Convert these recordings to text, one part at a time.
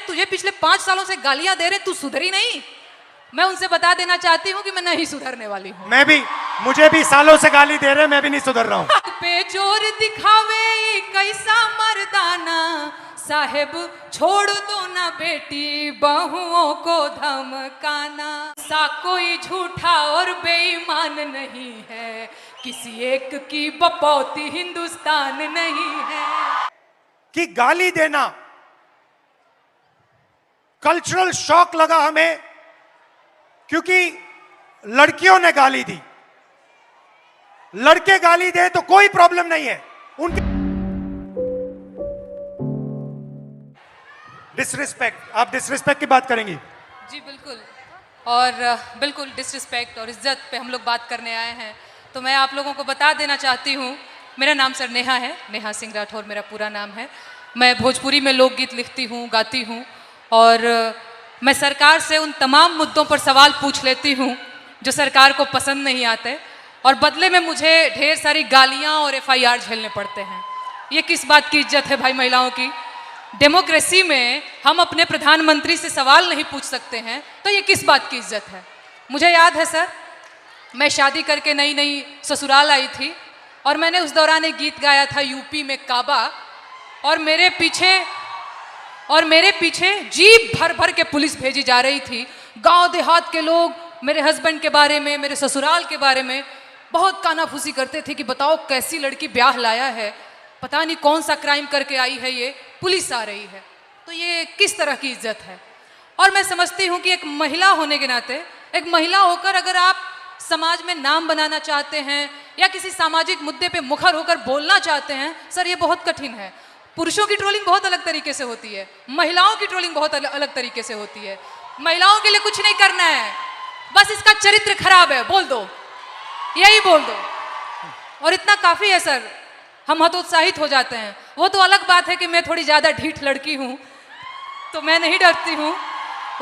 तुझे पिछले 5 सालों से गालियां दे रहे, तू सुधरी नहीं। मैं उनसे बता देना चाहती हूँ कि मैं नहीं सुधरने वाली हूँ। मुझे भी सालों से गाली दे रहे, मैं भी नहीं सुधर रहा हूँ। पे जोर दिखावे कैसा मर्दाना, साहेब छोड़ दो ना बेटी बहुओं को धमकाना। सा कोई झूठा और बेईमान नहीं है, किसी एक की बपौती हिंदुस्तान नहीं है। कि गाली देना कल्चरल शॉक लगा हमें, क्योंकि लड़कियों ने गाली दी। लड़के गाली दे तो कोई प्रॉब्लम नहीं है, उनके डिसरिस्पेक्ट, आप डिसरिस्पेक्ट की बात करेंगी? जी बिल्कुल, और बिल्कुल डिसरिस्पेक्ट और इज्जत पे हम लोग बात करने आए हैं। तो मैं आप लोगों को बता देना चाहती हूँ, मेरा नाम सर नेहा है, नेहा सिंह राठौर मेरा पूरा नाम है। मैं भोजपुरी में लोकगीत लिखती हूँ, गाती हूँ, और मैं सरकार से उन तमाम मुद्दों पर सवाल पूछ लेती हूँ जो सरकार को पसंद नहीं आते, और बदले में मुझे ढेर सारी गालियाँ और FIR झेलने पड़ते हैं। ये किस बात की इज्जत है भाई महिलाओं की? डेमोक्रेसी में हम अपने प्रधानमंत्री से सवाल नहीं पूछ सकते हैं, तो ये किस बात की इज्जत है? मुझे याद है सर, मैं शादी करके नई नई ससुराल आई थी, और मैंने उस दौरान एक गीत गाया था यूपी में काबा, और मेरे पीछे जीप भर भर के पुलिस भेजी जा रही थी। गांव देहात के लोग मेरे हस्बैंड के बारे में, मेरे ससुराल के बारे में बहुत कानाफूसी करते थे कि बताओ कैसी लड़की ब्याह लाया है, पता नहीं कौन सा क्राइम करके आई है, ये पुलिस आ रही है। तो ये किस तरह की इज्जत है? और मैं समझती हूँ कि एक महिला होने के नाते, एक महिला होकर अगर आप समाज में नाम बनाना चाहते हैं या किसी सामाजिक मुद्दे पे मुखर होकर बोलना चाहते हैं, सर ये बहुत कठिन है। पुरुषों की ट्रोलिंग बहुत अलग तरीके से होती है, महिलाओं की ट्रोलिंग बहुत अलग तरीके से होती है। महिलाओं के लिए कुछ नहीं करना है, बस इसका चरित्र खराब है बोल दो, यही बोल दो, और इतना काफी है सर। हम हतोत्साहित हो जाते हैं। वो तो अलग बात है कि मैं थोड़ी ज्यादा ढीठ लड़की हूँ, तो मैं नहीं डरती हूँ।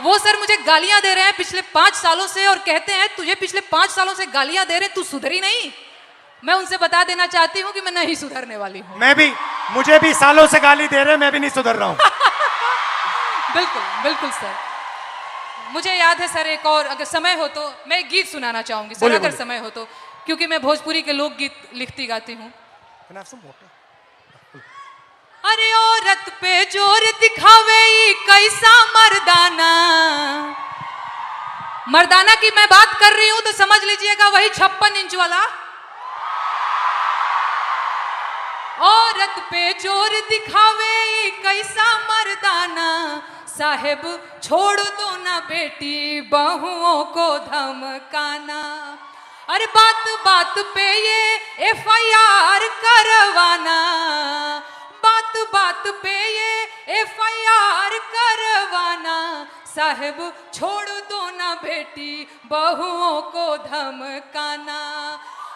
वो सर मुझे गालियां दे रहे हैं पिछले 5 सालों से, और कहते हैं तुझे पिछले 5 सालों से गालियां दे रहे, तू सुधरी नहीं। मैं उनसे बता देना चाहती हूँ कि मैं नहीं सुधरने वाली हूँ। मुझे भी सालों से गाली दे रहे, मैं भी नहीं सुधर रहा हूँ। बिल्कुल बिल्कुल सर। मुझे याद है सर, एक और अगर समय हो तो मैं एक गीत सुनाना चाहूंगी सर, अगर समय हो तो, क्योंकि मैं भोजपुरी के लोकगीत लिखती गाती हूँ। अरे औरत पे जोर दिखावे कैसा मर्दाना, मर्दाना की मैं बात कर रही हूं तो समझ लीजिएगा वही 56 इंच वाला। औरत पे जोर दिखावे कैसा मर्दाना, साहेब छोड़ दो ना बेटी बहुओं को धमकाना। अरे बात बात पे ये FIR करवाना, बात बात पे ये FIR करवाना, साहेब छोड़ दो ना बेटी बहुओं को धमकाना।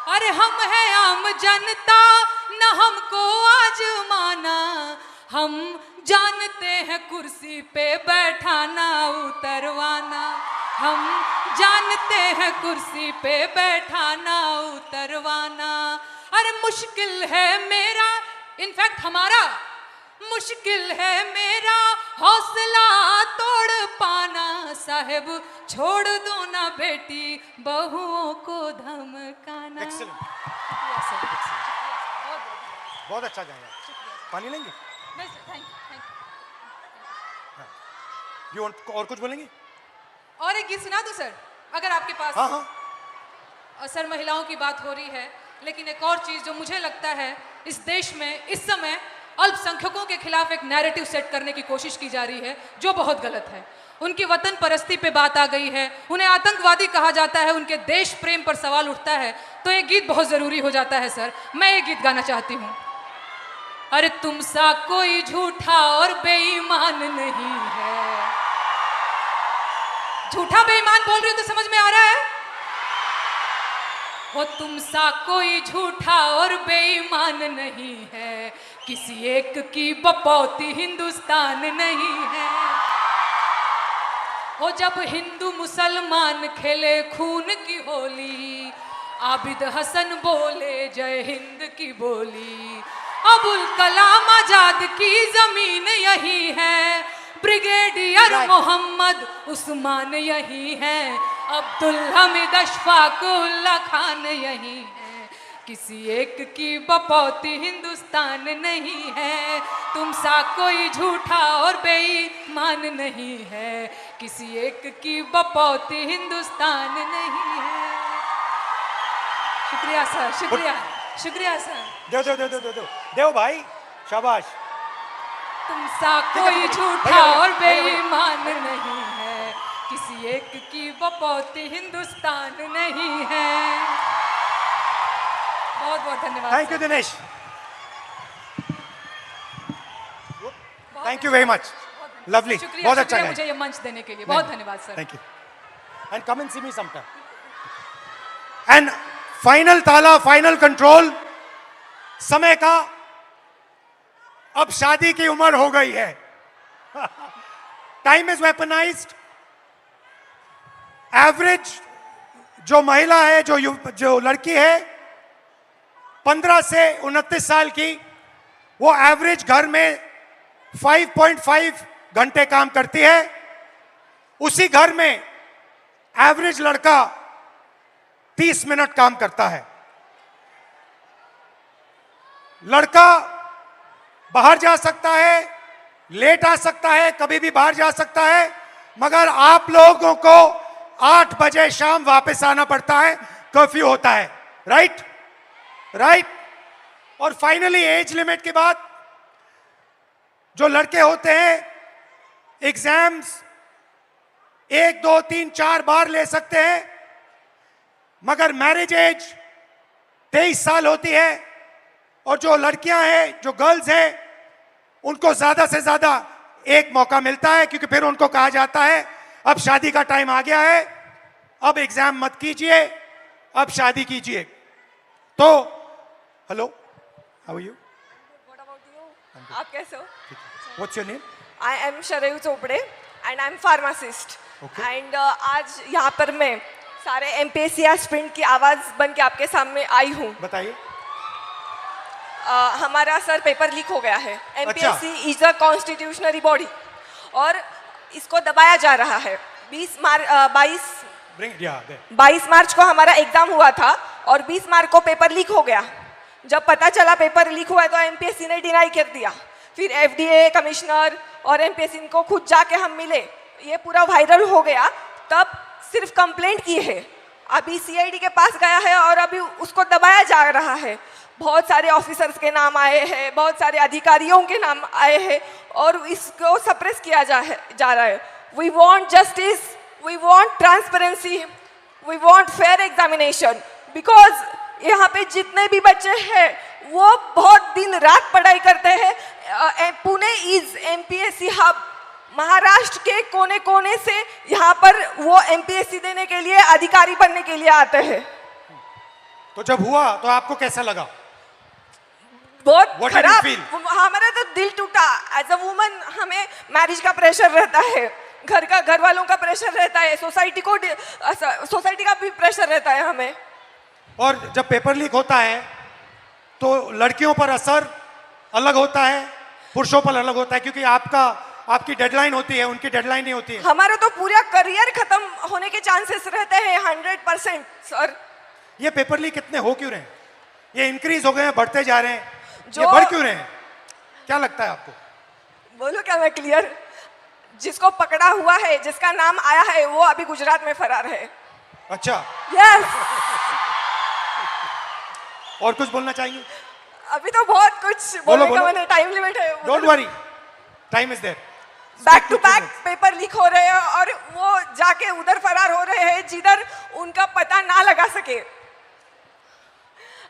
अरे हम हैं आम जनता, न हमको आजमाना, हम जानते हैं कुर्सी पे बैठाना उतरवाना, हम जानते हैं कुर्सी पे बैठाना उतरवाना। अरे मुश्किल है मेरा, इनफैक्ट हमारा मुश्किल है मेरा हौसला तोड़ पाना, साहेब छोड़ दो ना बेटी बहुओं को धमकाना। बहुत अच्छा गाया। पानी लेंगे? और कुछ बोलेंगे? और एक गीत सुना दूं सर, अगर आपके पास? हाँ। सर महिलाओं की बात हो रही है, लेकिन एक और चीज जो मुझे लगता है इस देश में इस समय अल्पसंख्यकों के खिलाफ एक नैरेटिव सेट करने की कोशिश की जा रही है, जो बहुत गलत है। उनकी वतन परस्ती पे बात आ गई है, उन्हें आतंकवादी कहा जाता है, उनके देश प्रेम पर सवाल उठता है, तो ये गीत बहुत जरूरी हो जाता है सर। मैं ये गीत गाना चाहती हूँ। अरे तुम सा कोई झूठा और बेईमान नहीं है। झूठा बेईमान बोल रही हो तो समझ में आ रहा है? हो तुम सा कोई झूठा और बेईमान नहीं है, किसी एक की बपौती हिंदुस्तान नहीं है। हो जब हिंदू मुसलमान खेले खून की होली, आबिद हसन बोले जय हिंद की बोली। अबुल कलाम आजाद की जमीन यही है, ब्रिगेडियर Right. मोहम्मद उस्मान यही हैं, अब्दुल हमीद अशफाकुल्ला खान यही हैं, किसी एक की बपौती हिंदुस्तान नहीं है, तुम सा कोई झूठा और बेईमान नहीं है, किसी एक की बपौती हिंदुस्तान नहीं है। शुक्रिया सर, शुक्रिया, शुक्रिया सर। देव भाई, शाबाश। तुम सा कोई झूठा और बेईमान नहीं है, किसी एक की बपौती हिंदुस्तान नहीं है। बहुत बहुत धन्यवाद। Thank you Dinesh, thank you very much, lovely, शुक्रिया, बहुत अच्छा शुक्रिया गाया। मुझे ये मंच देने के लिए, बहुत धन्यवाद sir. Thank you, and come and see me sometime. And final ताला, फाइनल कंट्रोल समय का। अब शादी की उम्र हो गई है। Time is weaponised. एवरेज जो महिला है, जो लड़की है 15 से 29 साल की, वो एवरेज घर में 5.5 घंटे काम करती है। उसी घर में एवरेज लड़का 30 मिनट काम करता है। लड़का बाहर जा सकता है, लेट आ सकता है, कभी भी बाहर जा सकता है, मगर आप लोगों को 8 बजे शाम वापस आना पड़ता है, कर्फ्यू होता है। Right, right. और फाइनली एज लिमिट के बाद जो लड़के होते हैं एग्जाम्स 1, 2, 3, 4 बार ले सकते हैं, मगर मैरिज एज 23 साल होती है। और जो लड़कियां हैं, जो गर्ल्स हैं, उनको ज्यादा से ज्यादा एक मौका मिलता है, क्योंकि फिर उनको कहा जाता है अब शादी का टाइम आ गया है, अब एग्जाम मत कीजिए, अब शादी कीजिए। तो hello, how are you? What about you? आप कैसे हो? What's your name? I am Sharayu Chopde and I'm pharmacist. Okay. And आज यहाँ पर मैं सारे MPSC एस्पिरेंट की आवाज़ बन के आपके सामने आई हूँ। बताइए। हमारा सर पेपर लीक हो गया है। MPSC इज अ कॉन्स्टिट्यूशनरी बॉडी और इसको दबाया जा रहा है। 22 मार्च को हमारा एग्जाम हुआ था और 20 मार्च को पेपर लीक हो गया। जब पता चला पेपर लीक हुआ है तो MPSC ने डिनाई कर दिया। फिर FDA कमिश्नर और MPSC को खुद जाके हम मिले, ये पूरा वायरल हो गया। तब सिर्फ कंप्लेंट की है, अभी CID के पास गया है और अभी उसको दबाया जा रहा है। बहुत सारे ऑफिसर्स के नाम आए हैं, बहुत सारे अधिकारियों के नाम आए हैं और इसको सप्रेस किया जा रहा है। We want justice, we want transparency, we want fair examination, because यहाँ पे जितने भी बच्चे हैं वो बहुत दिन रात पढ़ाई करते हैं। Pune is MPSC hub. Maharashtra के कोने कोने से यहाँ पर वो MPSC देने के लिए, अधिकारी बनने के लिए आते हैं। तो जब हुआ तो आपको कैसा लगा? बहुत What did you खराब। feel? हमारा तो दिल टूटा। एज अ वुमन हमें मैरिज का प्रेशर रहता है, घर वालों का प्रेशर रहता है, सोसाइटी का भी प्रेशर रहता है हमें। और जब पेपर लीक होता है तो लड़कियों पर असर अलग होता है, पुरुषों पर अलग होता है, क्योंकि आपकी डेडलाइन होती है, उनकी डेडलाइन नहीं होती है। हमारा तो पूरा करियर खत्म होने के चांसेस रहते हैं 100%। सर ये पेपर लीक कितने हो क्यों रहे हैं? ये इंक्रीज हो गए हैं, बढ़ते जा रहे हैं, ये जो- बढ़ क्यों रहे हैं? क्या लगता है आपको? बोलो क्या मैं क्लियर? जिसको पकड़ा हुआ है, जिसका नाम आया है, वो अभी गुजरात में फरार है। अच्छा, यस। और कुछ बोलना चाहेंगे? अभी तो बहुत कुछ बोलो, बोलने का बोलो। मैंने, टाइम लिमिट है। Don't worry, time is there. Back to back paper leak हो रहे हैं और वो जाके उधर फरार हो रहे हैं जिधर उनका पता ना लगा सके।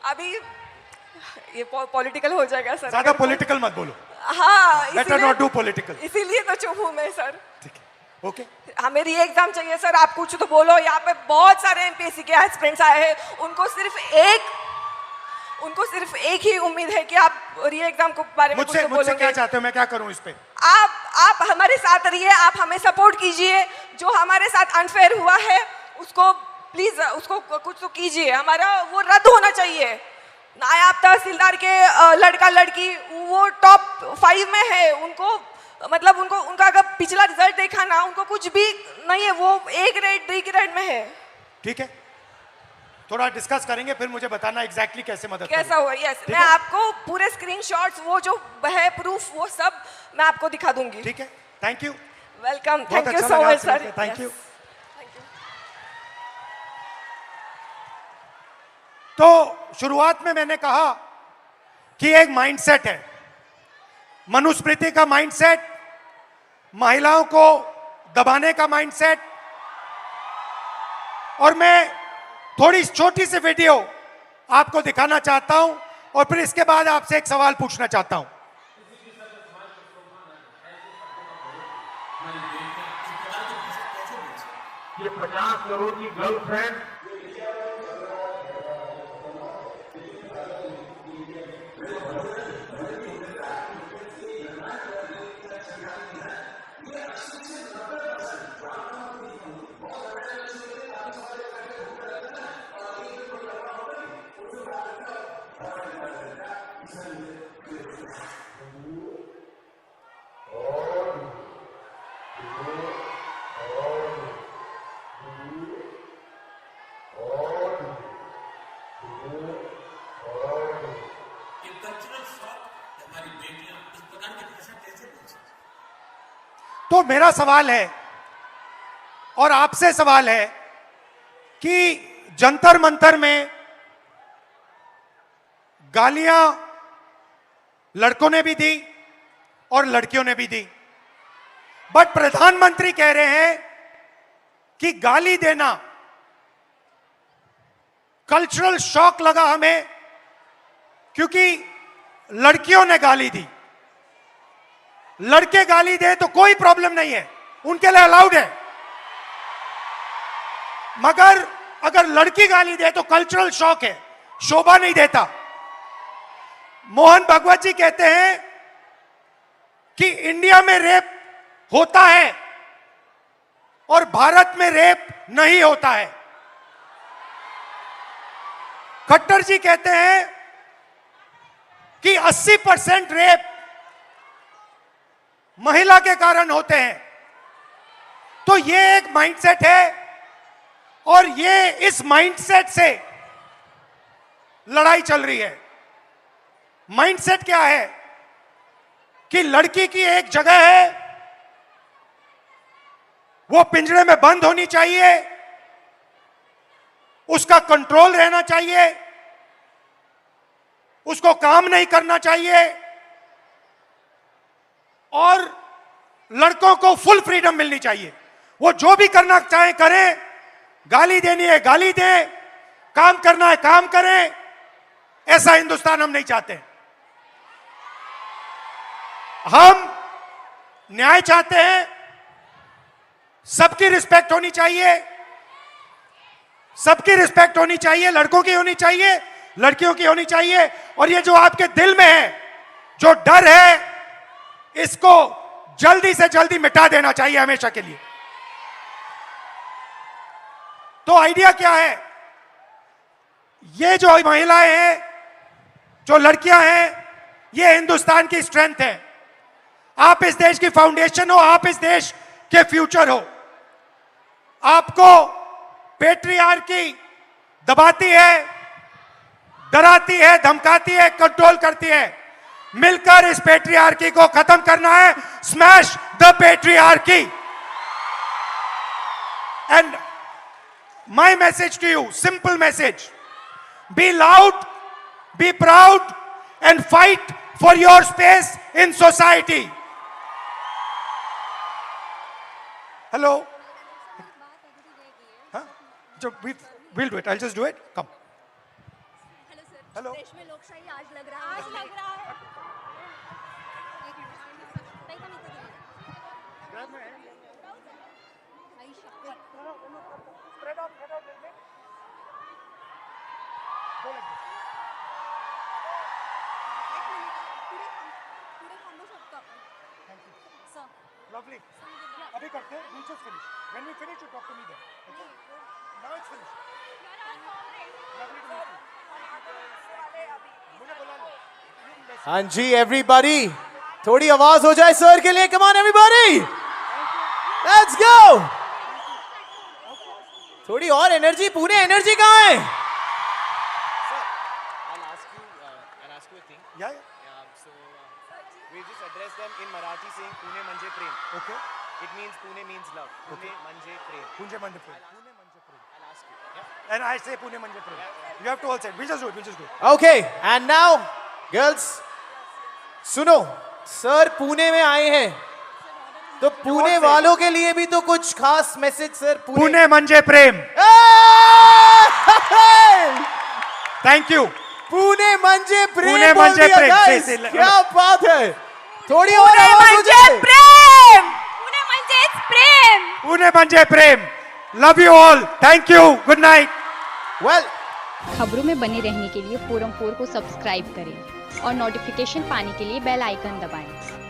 अभी ये पॉलिटिकल हो जाएगा सर। ज्यादा पॉलिटिकल मत बोलो। हाँ, बेटर नॉट डू पॉलिटिकल। इसीलिए तो चुप हूँ मैं सर। ठीक है, ओके। हमें री एग्जाम चाहिए सर, आप कुछ तो बोलो। यहाँ पे बहुत सारे MPSC के एस्पिरेंट्स आए हैं, उनको सिर्फ एक ही उम्मीद है कि आप री एग्जाम के बारे में कुछ तो मुझसे क्या बोलोगे। चाहते हो? मैं क्या करूं इस पे? आप हमारे साथ रहिए, आप हमें सपोर्ट कीजिए। जो हमारे साथ अनफेयर हुआ है उसको प्लीज, उसको कुछ तो कीजिए। हमारा वो रद्द होना चाहिए। नायब तहसीलदार के लड़का लड़की वो टॉप 5 में है, उनको मतलब उनको उनका अगर पिछला रिजल्ट देखा ना, उनको कुछ भी नहीं है, वो ए ग्रेड डी ग्रेड में है। ठीक है, थोड़ा डिस्कस करेंगे, फिर मुझे बताना एग्जैक्टली कैसे मदद कैसा हुआ। यस, मैं आपको पूरे स्क्रीनशॉट्स, वो जो है प्रूफ, वो सब मैं आपको दिखा दूंगी। ठीक है, थैंक यू, वेलकम, बहुत थैंक यू अच्छा सो लगा मच आपसे सर। मिलकर, थैंक यू। तो शुरुआत में मैंने कहा कि एक माइंडसेट है, मनुस्मृति का माइंडसेट, महिलाओं को दबाने का माइंडसेट, और मैं थोड़ी छोटी सी वीडियो आपको दिखाना चाहता हूं और फिर इसके बाद आपसे एक सवाल पूछना चाहता हूं। ये 50 करोड़ की गर्लफ्रेंड तो मेरा सवाल है और आपसे सवाल है कि जंतर मंतर में गालियां लड़कों ने भी दी और लड़कियों ने भी दी, बट प्रधानमंत्री कह रहे हैं कि गाली देना, कल्चरल शॉक लगा हमें क्योंकि लड़कियों ने गाली दी। लड़के गाली दे तो कोई प्रॉब्लम नहीं है, उनके लिए अलाउड है, मगर अगर लड़की गाली दे तो कल्चरल शॉक है, शोभा नहीं देता। मोहन भागवत जी कहते हैं कि इंडिया में रेप होता है और भारत में रेप नहीं होता है। खट्टर जी कहते हैं कि 80% रेप महिला के कारण होते हैं। तो ये एक माइंडसेट है और ये इस माइंडसेट से लड़ाई चल रही है। माइंडसेट क्या है कि लड़की की एक जगह है, वो पिंजरे में बंद होनी चाहिए, उसका कंट्रोल रहना चाहिए, उसको काम नहीं करना चाहिए और लड़कों को फुल फ्रीडम मिलनी चाहिए। वो जो भी करना चाहे करें, गाली देनी है गाली दे, काम करना है काम करें। ऐसा हिंदुस्तान हम नहीं चाहते। हम न्याय चाहते हैं, सबकी रिस्पेक्ट होनी चाहिए, सबकी रिस्पेक्ट होनी चाहिए, लड़कों की होनी चाहिए, लड़कियों की होनी चाहिए। और ये जो आपके दिल में है, जो डर है, इसको जल्दी से जल्दी मिटा देना चाहिए हमेशा के लिए। तो आइडिया क्या है? ये जो महिलाएं हैं, जो लड़कियां हैं, ये हिंदुस्तान की स्ट्रेंथ है। आप इस देश की फाउंडेशन हो, आप इस देश के फ्यूचर हो। आपको पेट्रियार्की दबाती है, डराती है, धमकाती है, कंट्रोल करती है। मिलकर इस पेट्रियार्की को खत्म करना है। Smash the patriarchy. And my message to you, simple message, be loud, be proud and fight for your space in society. Hello, we'll do it. I'll just do it. Come. Hello sir, Hello. देश में लोकशाही आज लग रहा है। एक minute, नहीं तो आई शक्कर। पुढे थांबू शकतो आपण। Sir, Lovely. अभी करते हैं. We'll just finish. When we finish, you talk to me then. Okay? Now it's finished. Lovely to meet you. मुझे बुला लो. हाँ जी एवरीबॉडी, थोड़ी आवाज हो जाए सर के लिए, come on everybody, let's go. थोड़ी और एनर्जी, पुणे एनर्जी कहाँ है? Yeah. We just address them in Marathi saying Pune Manje Prem. Okay. It means Pune means love. Pune Manje Prem. Pune Manje Prem. I'll ask you. Yeah? And I say Pune Manje Prem. You have to all say it. We just do it. We just do it. Okay and now girls सुनो, sir Pune में आए हैं तो पुणे वालों के लिए भी तो कुछ खास message sir. Pune Manje Prem. Thank you. Pune मंजे प्रेम, पुणे बोल मंजे दिया प्रेम, guys। से- से- क्या बात है, थोड़ी और पुणे आवाज हो म्हणजे जाए। प्रेम, पुणे म्हणजेच प्रेम। Pune Manje Prem. Love you all. Thank you. Good night. Well खबरों में बने रहने के लिए फोरम 4 को सब्सक्राइब करें और नोटिफिकेशन पाने के लिए बेल आइकन दबाएं।